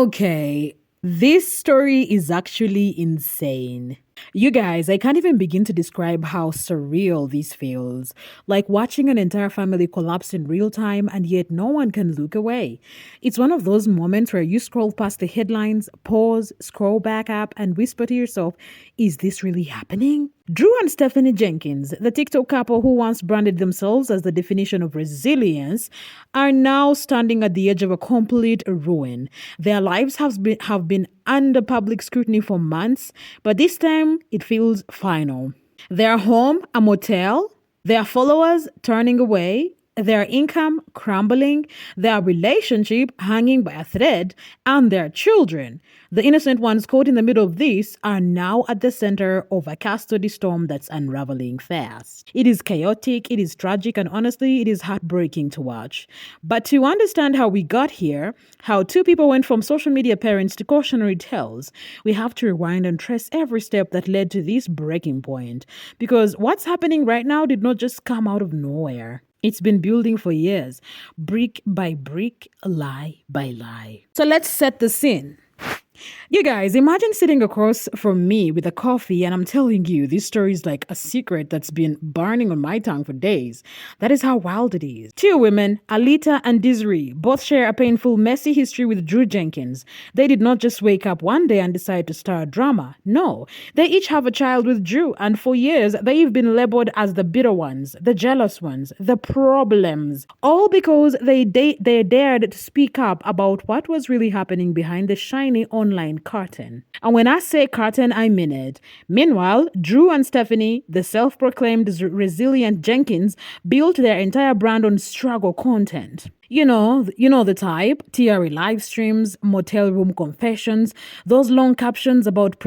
Okay, this story is actually insane. You guys, I can't even begin to describe how surreal this feels. Like watching an entire family collapse in real time and yet no one can look away. It's one of those moments where you scroll past the headlines, pause, scroll back up, and whisper to yourself, is this really happening? Drew and Stephanie Jenkins, the TikTok couple who once branded themselves as the definition of resilience, are now standing at the edge of a complete ruin. Their lives have been under public scrutiny for months, but this time it feels final. Their home, a motel, their followers turning away, their income crumbling, their relationship hanging by a thread, and their children, the innocent ones caught in the middle of this, are now at the center of a custody storm that's unraveling fast. It is chaotic, it is tragic, and honestly, it is heartbreaking to watch. But to understand how we got here, how two people went from social media parents to cautionary tales, we have to rewind and trace every step that led to this breaking point. Because what's happening right now did not just come out of nowhere. It's been building for years, brick by brick, lie by lie. So let's set the scene. You guys, imagine sitting across from me with a coffee and I'm telling you this story is like a secret that's been burning on my tongue for days. That is how wild it is. Two women, Alita and Desiree, both share a painful, messy history with Drew Jenkins. They did not just wake up one day and decide to start drama. No, they each have a child with Drew, and for years they've been labeled as the bitter ones, the jealous ones, the problems. All because they dared to speak up about what was really happening behind the shiny online curtain. And when I say curtain, I mean it. Meanwhile, Drew and Stephanie, the self-proclaimed resilient Jenkins, built their entire brand on struggle content. You know the type, TRE live streams, motel room confessions, those long captions about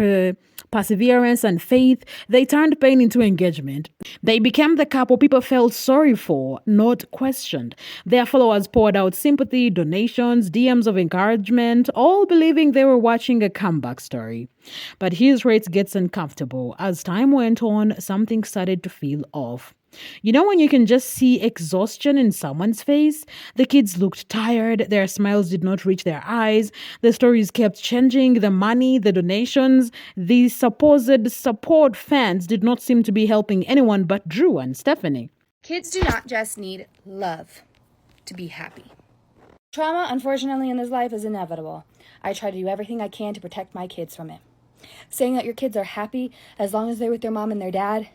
perseverance and faith. They turned pain into engagement. They became the couple people felt sorry for, not questioned. Their followers poured out sympathy, donations, DMs of encouragement, all believing they were watching a comeback story. But here's where it gets uncomfortable. As time went on, something started to feel off. You know when you can just see exhaustion in someone's face? The kids looked tired, their smiles did not reach their eyes, the stories kept changing, the money, the donations, the supposed support fans did not seem to be helping anyone but Drew and Stephanie. Kids do not just need love to be happy. Trauma, unfortunately, in this life is inevitable. I try to do everything I can to protect my kids from it. Saying that your kids are happy as long as they're with their mom and their dad,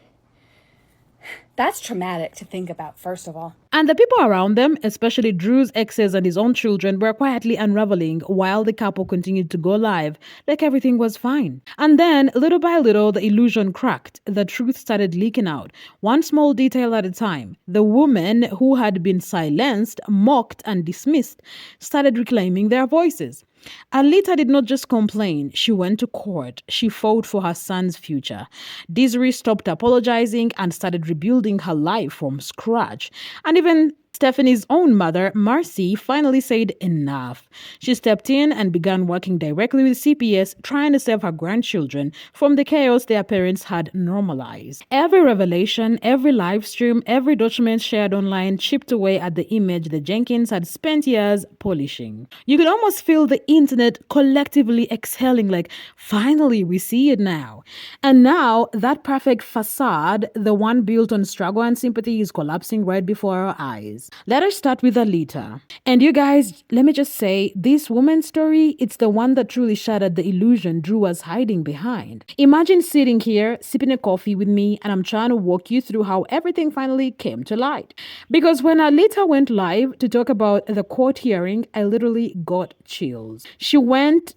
that's traumatic to think about, first of all. And the people around them, especially Drew's exes and his own children, were quietly unraveling while the couple continued to go live like everything was fine. And then, little by little, the illusion cracked. The truth started leaking out, one small detail at a time. The women who had been silenced, mocked, and dismissed started reclaiming their voices. Alita did not just complain, she went to court. She fought for her son's future. Desiree stopped apologizing and started rebuilding her life from scratch. And even Stephanie's own mother, Marcy, finally said enough. She stepped in and began working directly with CPS, trying to save her grandchildren from the chaos their parents had normalized. Every revelation, every live stream, every document shared online chipped away at the image the Jenkins had spent years polishing. You could almost feel the internet collectively exhaling like, finally, we see it now. And now, that perfect facade, the one built on struggle and sympathy, is collapsing right before our eyes. Let us start with Alita. And you guys, let me just say, this woman's story, it's the one that truly shattered the illusion Drew was hiding behind. Imagine sitting here, sipping a coffee with me, and I'm trying to walk you through how everything finally came to light. Because when Alita went live to talk about the court hearing, I literally got chills. She wasn't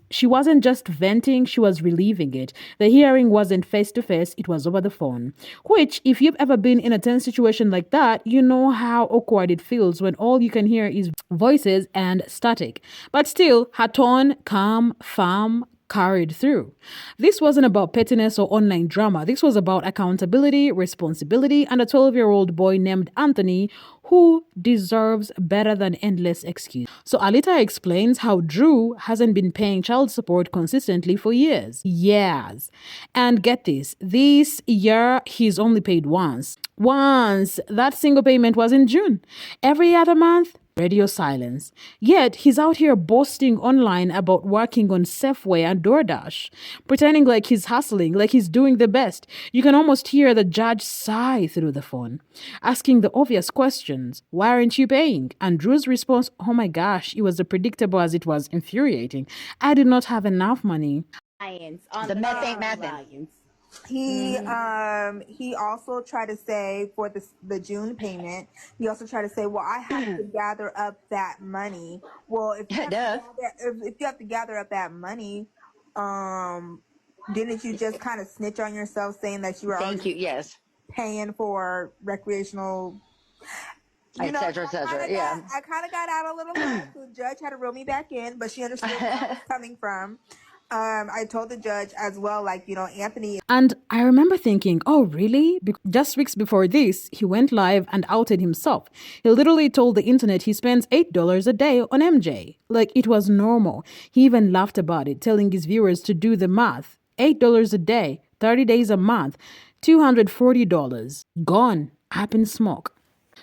just venting, she was relieving it. The hearing wasn't face-to-face, it was over the phone. Which, if you've ever been in a tense situation like that, you know how awkward it feels when all you can hear is voices and static. But still, her tone, calm, firm, carried through. This wasn't about pettiness or online drama. This was about accountability, responsibility, and a 12-year-old boy named Anthony who deserves better than endless excuses. So Alita explains how Drew hasn't been paying child support consistently for years. And get this year he's only paid once. That single payment was in June. Every other month, Radio silence. Yet he's out here boasting online about working on Safeway and DoorDash, pretending like he's hustling, like he's doing the best. You can almost hear the judge sigh through the phone, asking the obvious questions. Why aren't you paying? And Drew's response, oh my gosh, it was as predictable as it was infuriating. I did not have enough money. On the meth ain't methin'. He also tried to say for the June payment, he also tried to say, well, I have to gather up that money. Well, if you have, if you have to gather up that money, didn't you just kind of snitch on yourself saying that you were paying for recreational, et cetera, yeah. I kind of got out a little bit. So the judge had to reel me back in, but she understood where I was coming from. I told the judge as well, like, Anthony. And I remember thinking, oh, really? Just weeks before this, he went live and outed himself. He literally told the internet he spends $8 a day on MJ. Like it was normal. He even laughed about it, telling his viewers to do the math. $8 a day, 30 days a month, $240. Gone. Up in smoke.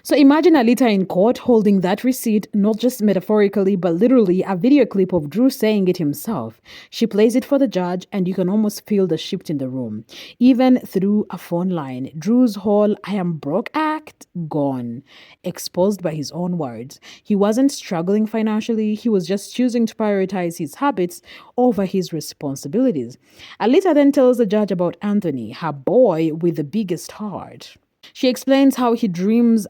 So imagine Alita in court holding that receipt, not just metaphorically, but literally a video clip of Drew saying it himself. She plays it for the judge, and you can almost feel the shift in the room. Even through a phone line, Drew's whole I am broke act, gone. Exposed by his own words. He wasn't struggling financially, he was just choosing to prioritize his habits over his responsibilities. Alita then tells the judge about Anthony, her boy with the biggest heart. She explains how he dreams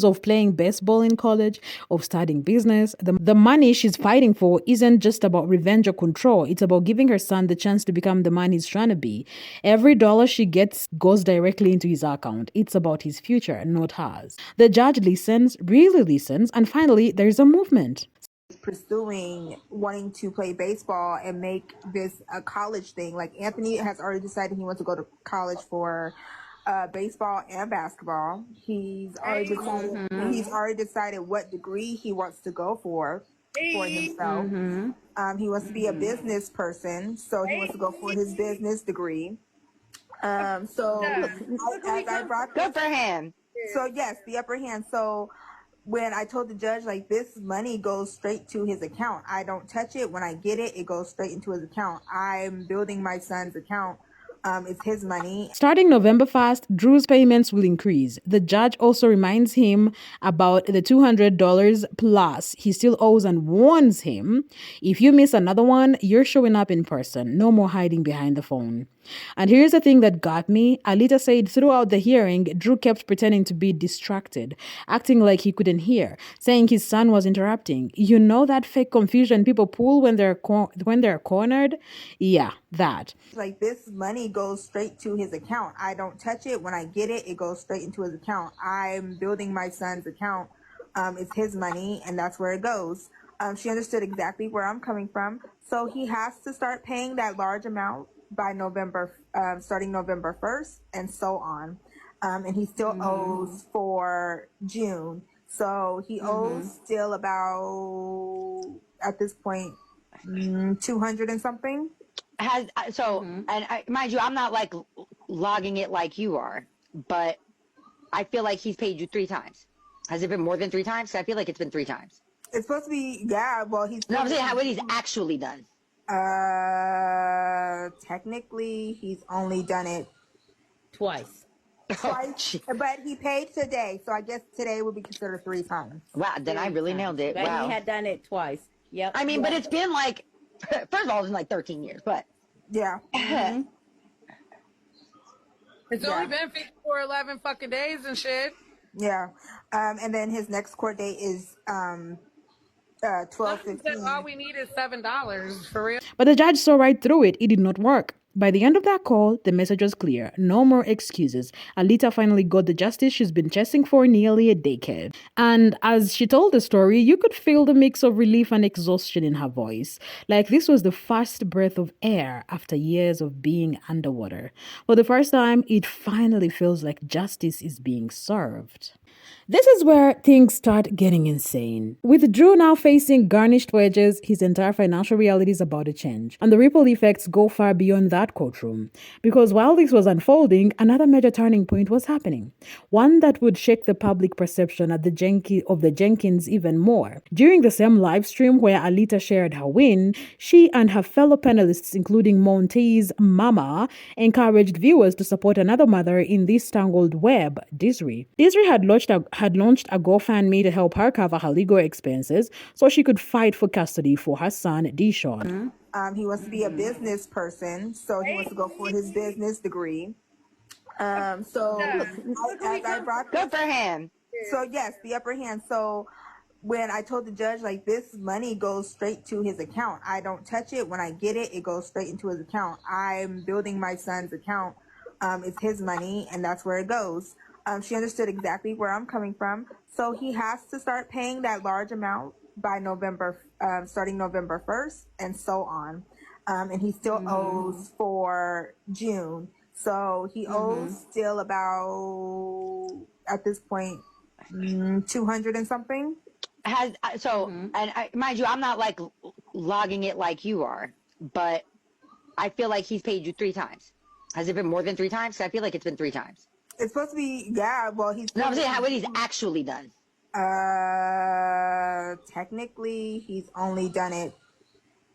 of playing baseball in college, of starting business. The money she's fighting for isn't just about revenge or control. It's about giving her son the chance to become the man he's trying to be. Every dollar she gets goes directly into his account. It's about his future, not hers. The judge listens, really listens, and finally there's a movement. Pursuing wanting to play baseball and make this a college thing. Like Anthony has already decided he wants to go to college for baseball and basketball. He's already decided what degree he wants to go for himself. He wants to be a business person, so he wants to go for his business degree. Good for him. So yes, the upper hand. So when I told the judge, like, this money goes straight to his account. I don't touch it. When I get it, it goes straight into his account. I'm building my son's account. It's his money. Starting November 1st, Drew's payments will increase. The judge also reminds him about the $200 plus he still owes and warns him, if you miss another one, you're showing up in person. No more hiding behind the phone. And here's the thing that got me. Alita said throughout the hearing, Drew kept pretending to be distracted, acting like he couldn't hear, saying his son was interrupting. You know that fake confusion people pull when they're cornered? Yeah, that. Like, this money goes straight to his account. I don't touch it. When I get it, it goes straight into his account. I'm building my son's account. It's his money, and that's where it goes. She understood exactly where I'm coming from. So he has to start paying that large amount by starting November 1st and so on. And he still owes for June. So he owes still about, at this point, 200 and something. And mind you, I'm not like logging it like you are, but I feel like he's paid you 3 times. Has it been more than 3 times? I feel like it's been 3 times. It's supposed to be, yeah. Well, he's. No, I'm saying what he's actually done. Technically, he's only done it twice. But he paid today, so I guess today would be considered 3 times. Wow, then I really nailed it. But wow. He had done it twice. Yep. I mean, but it's been like, first of all, it's been like 13 years, but. Yeah. It's only been 11 fucking days and shit. Yeah. And then his next court date is 12/15. All we need is $7 for real. But the judge saw right through it. It did not work. By the end of that call, the message was clear. No more excuses. Alita finally got the justice she's been chasing for nearly a decade. And as she told the story, you could feel the mix of relief and exhaustion in her voice. Like this was the first breath of air after years of being underwater. For the first time, it finally feels like justice is being served. This is where things start getting insane. With Drew now facing garnished wages, his entire financial reality is about to change. And the ripple effects go far beyond that courtroom. Because while this was unfolding, another major turning point was happening. One that would shake the public perception of the Jenkins even more. During the same live stream where Alita shared her win, she and her fellow panelists, including Monty's mama, encouraged viewers to support another mother in this tangled web, Desiree. Desiree had launched a GoFundMe to help her cover her legal expenses so she could fight for custody for her son, Deshaun. He wants to be a business person, so he wants to go for his business degree. So as I brought Good for him. so yes, the upper hand. So when I told the judge, like, this money goes straight to his account, I don't touch it. When I get it, it goes straight into his account. I'm building my son's account. It's his money, and that's where it goes. She understood exactly where I'm coming from. So he has to start paying that large amount by November, starting November 1st, and so on. And he still owes for June. So he owes still about, at this point, 200 and something. Mind you, I'm not like logging it like you are, but I feel like he's paid you 3 times. Has it been more than 3 times? I feel like it's been 3 times. It's supposed to be, yeah. Well, he's. No, I'm saying what he's actually done. Technically, he's only done it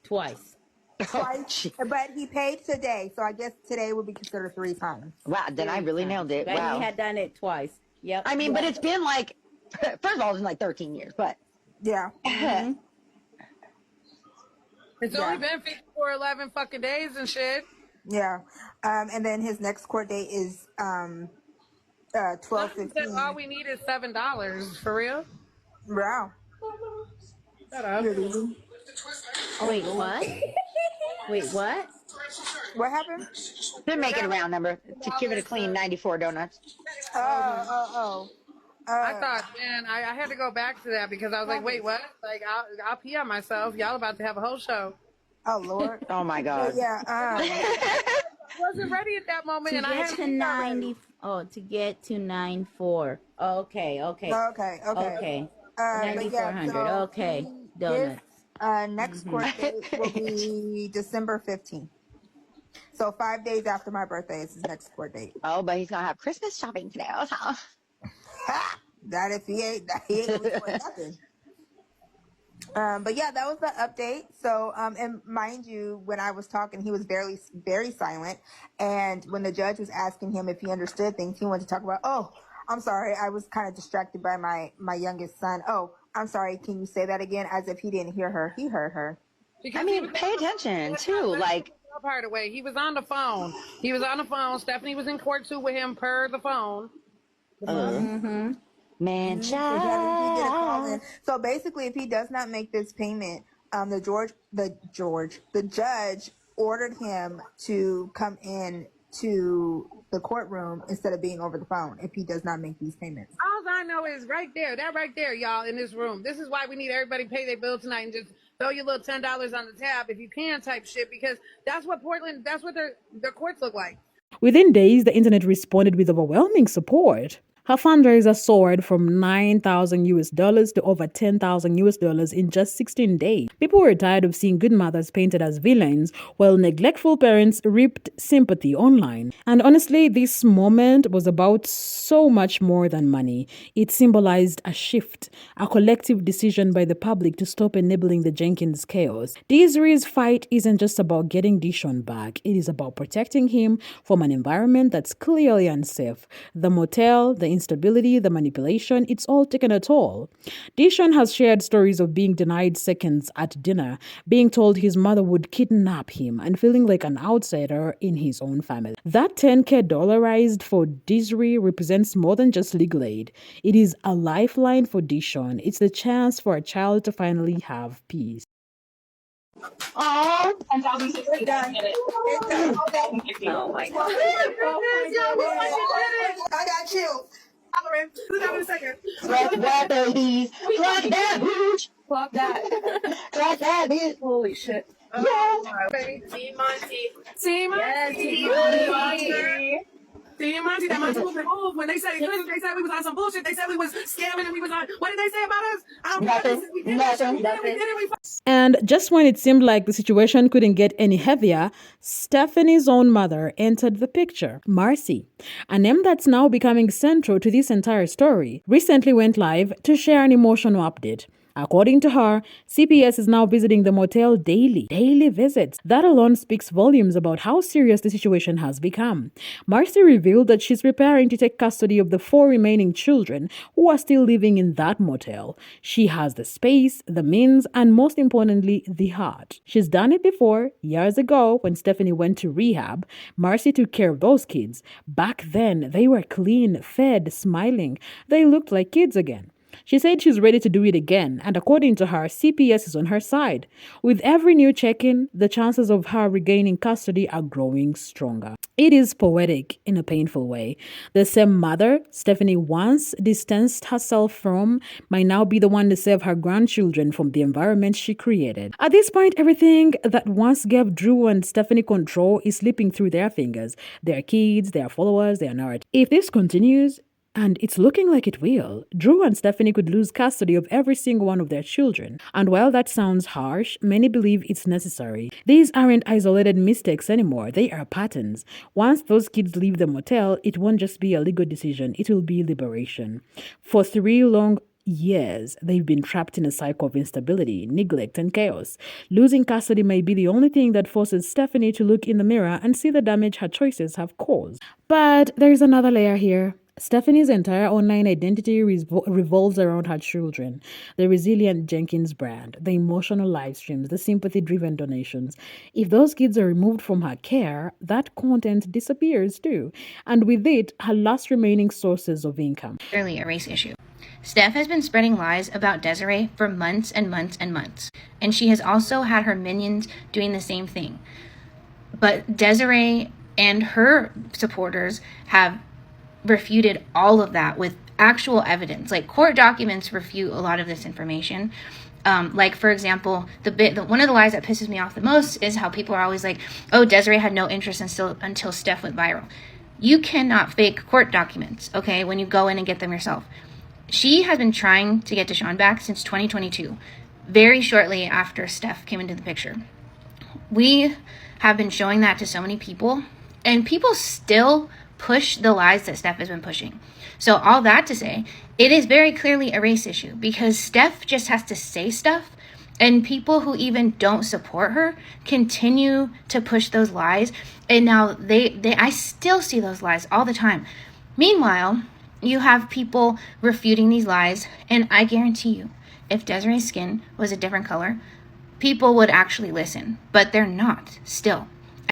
Twice. twice, but he paid today, so I guess today would be considered 3 times. Wow, then I really nailed it. But Wow. he had done it twice. Yep. I mean, but it's been like, first of all, it's been like 13 years, but Yeah. It's only been 11 fucking days and shit. Yeah. And then his next court date is 12/15. All we need is $7. For real? Wow. Shut up. Wait, what? Wait, what? What happened? they're making a round number to give it a clean 94 donuts. I thought, man, I had to go back to that because I was like, wait, what? Like, I'll pee on myself. Y'all about to have a whole show. Oh, Lord. Oh my God. Yeah. I wasn't ready at that moment, To and I get had to 90. Oh, to get to 94. Okay. Okay. Okay. But 9400. so Okay. his Donuts. next court date will be December 15th. So 5 days after my birthday is his next court date. Oh, but he's gonna have Christmas shopping today. That if he ain't gonna be doing nothing. But yeah, that was the update. So, and mind you, when I was talking, he was very silent. And when the judge was asking him if he understood things, he wanted to talk about, oh, I'm sorry, I was kind of distracted by my youngest son. Oh, I'm sorry, can you say that again? As if he didn't hear her. He heard her. Because I mean, pay attention too. Like, part away. He was on the phone. Stephanie was in court too with him per the phone. man, He did a call in. So basically, if he does not make this payment, the judge ordered him to come in to the courtroom instead of being over the phone if he does not make these payments. All I know is right there, y'all, in this room. This is why we need everybody to pay their bill tonight and just throw your little $10 on the tab if you can type shit, because that's what their courts look like. Within days, the internet responded with overwhelming support. Her fundraiser soared from 9,000 US dollars to over 10,000 US dollars in just 16 days. People were tired of seeing good mothers painted as villains, while neglectful parents reaped sympathy online. And honestly, this moment was about so much more than money. It symbolized a shift, a collective decision by the public to stop enabling the Jenkins chaos. Desiree's fight isn't just about getting Dishon back. It is about protecting him from an environment that's clearly unsafe. The motel, the instability, the manipulation, it's all taken a toll. Dishon has shared stories of being denied seconds at dinner, being told his mother would kidnap him, and feeling like an outsider in his own family. That $10K dollarized for Desiree represents more than just legal aid. It is a lifeline for Dishon. It's the chance for a child to finally have peace. oh, It's done. Oh my God. I got chills. Who's having a second? fuck that, babies. Fuck that, bitch. Fuck that. Fuck that, bitch. Holy shit. Yes. Team Monty. Team Monty. Yes, Team Monty. See, Monty, that Monty movement move. When they said we was on some bullshit. They said we was scamming and we was on. What did they say about us? I don't care. They said we did that shit. We did it. And just when it seemed like the situation couldn't get any heavier, Stephanie's own mother entered the picture. Marcy, a name that's now becoming central to this entire story, recently went live to share an emotional update. According to her, CPS is now visiting the motel daily. Daily visits. That alone speaks volumes about how serious the situation has become. Marcy revealed that she's preparing to take custody of the 4 remaining children who are still living in that motel. She has the space, the means, and most importantly, the heart. She's done it before, years ago, when Stephanie went to rehab. Marcy took care of those kids. Back then, they were clean, fed, smiling. They looked like kids again. She said she's ready to do it again, and according to her, CPS is on her side. With every new check-in, the chances of her regaining custody are growing stronger. It is poetic in a painful way. The same mother Stephanie once distanced herself from might now be the one to save her grandchildren from the environment she created. At this point, everything that once gave Drew and Stephanie control is slipping through their fingers. Their kids, their followers, their narrative. If this continues, and it's looking like it will, Drew and Stephanie could lose custody of every single one of their children. And while that sounds harsh, many believe it's necessary. These aren't isolated mistakes anymore, they are patterns. Once those kids leave the motel, it won't just be a legal decision, it will be liberation. For 3 long years, they've been trapped in a cycle of instability, neglect, and chaos. Losing custody may be the only thing that forces Stephanie to look in the mirror and see the damage her choices have caused. But there's another layer here. Stephanie's entire online identity revolves around her children, the resilient Jenkins brand, the emotional live streams, the sympathy-driven donations. If those kids are removed from her care, that content disappears too, and with it, her last remaining sources of income. Clearly a race issue. Steph has been spreading lies about Desiree for months and months and months, and she has also had her minions doing the same thing. But Desiree and her supporters have refuted all of that with actual evidence. Like, court documents refute a lot of this information. Like, for example, one of the lies that pisses me off the most is how people are always like, oh, Desiree had no interest until Steph went viral. You cannot fake court documents, okay, when you go in and get them yourself. She has been trying to get Deshaun back since 2022, very shortly after Steph came into the picture. We have been showing that to so many people, and people still push the lies that Steph has been pushing. So all that to say, it is very clearly a race issue because Steph just has to say stuff, and people who even don't support her continue to push those lies. And now I still see those lies all the time. Meanwhile, you have people refuting these lies, and I guarantee you, if Desiree's skin was a different color, people would actually listen, but they're not still.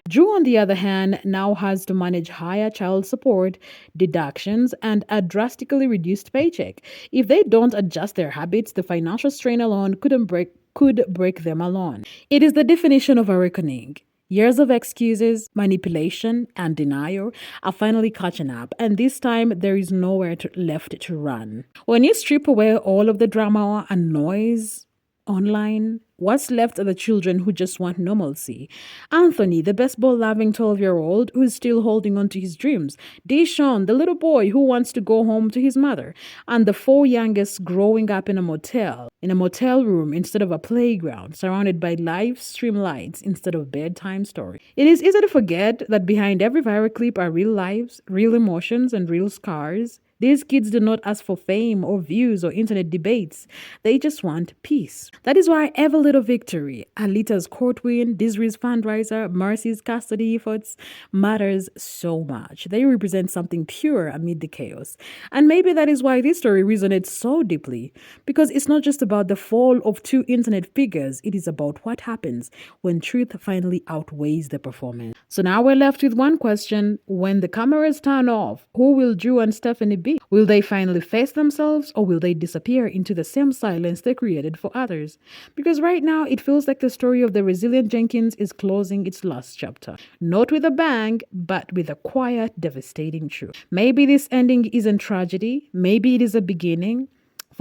Drew, on the other hand, now has to manage higher child support, deductions, and a drastically reduced paycheck. If they don't adjust their habits, the financial strain alone could break them alone. It is the definition of a reckoning. Years of excuses, manipulation, and denial are finally catching up, and this time there is nowhere left to run. When you strip away all of the drama and noise online, what's left are the children who just want normalcy. Anthony, the baseball-loving 12-year-old who is still holding on to his dreams. Deshaun, the little boy who wants to go home to his mother. And the 4 youngest growing up in a motel room instead of a playground, surrounded by live stream lights instead of bedtime stories. It is easy to forget that behind every viral clip are real lives, real emotions, and real scars. These kids do not ask for fame or views or internet debates. They just want peace. That is why every little victory, Alita's court win, Disree's fundraiser, Marcy's custody efforts, matters so much. They represent something pure amid the chaos. And maybe that is why this story resonates so deeply. Because it's not just about the fall of 2 internet figures. It is about what happens when truth finally outweighs the performance. So now we're left with one question. When the cameras turn off, who will Drew and Stephanie be? Will they finally face themselves, or will they disappear into the same silence they created for others? Because right now, it feels like the story of the resilient Jenkins is closing its last chapter. Not with a bang, but with a quiet, devastating truth. Maybe this ending isn't tragedy. Maybe it is a beginning.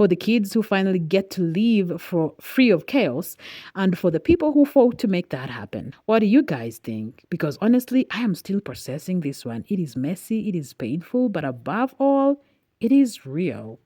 for the kids who finally get to live free of chaos, and for the people who fought to make that happen. What do you guys think? Because honestly, I am still processing this one. It is messy, it is painful, but above all, it is real.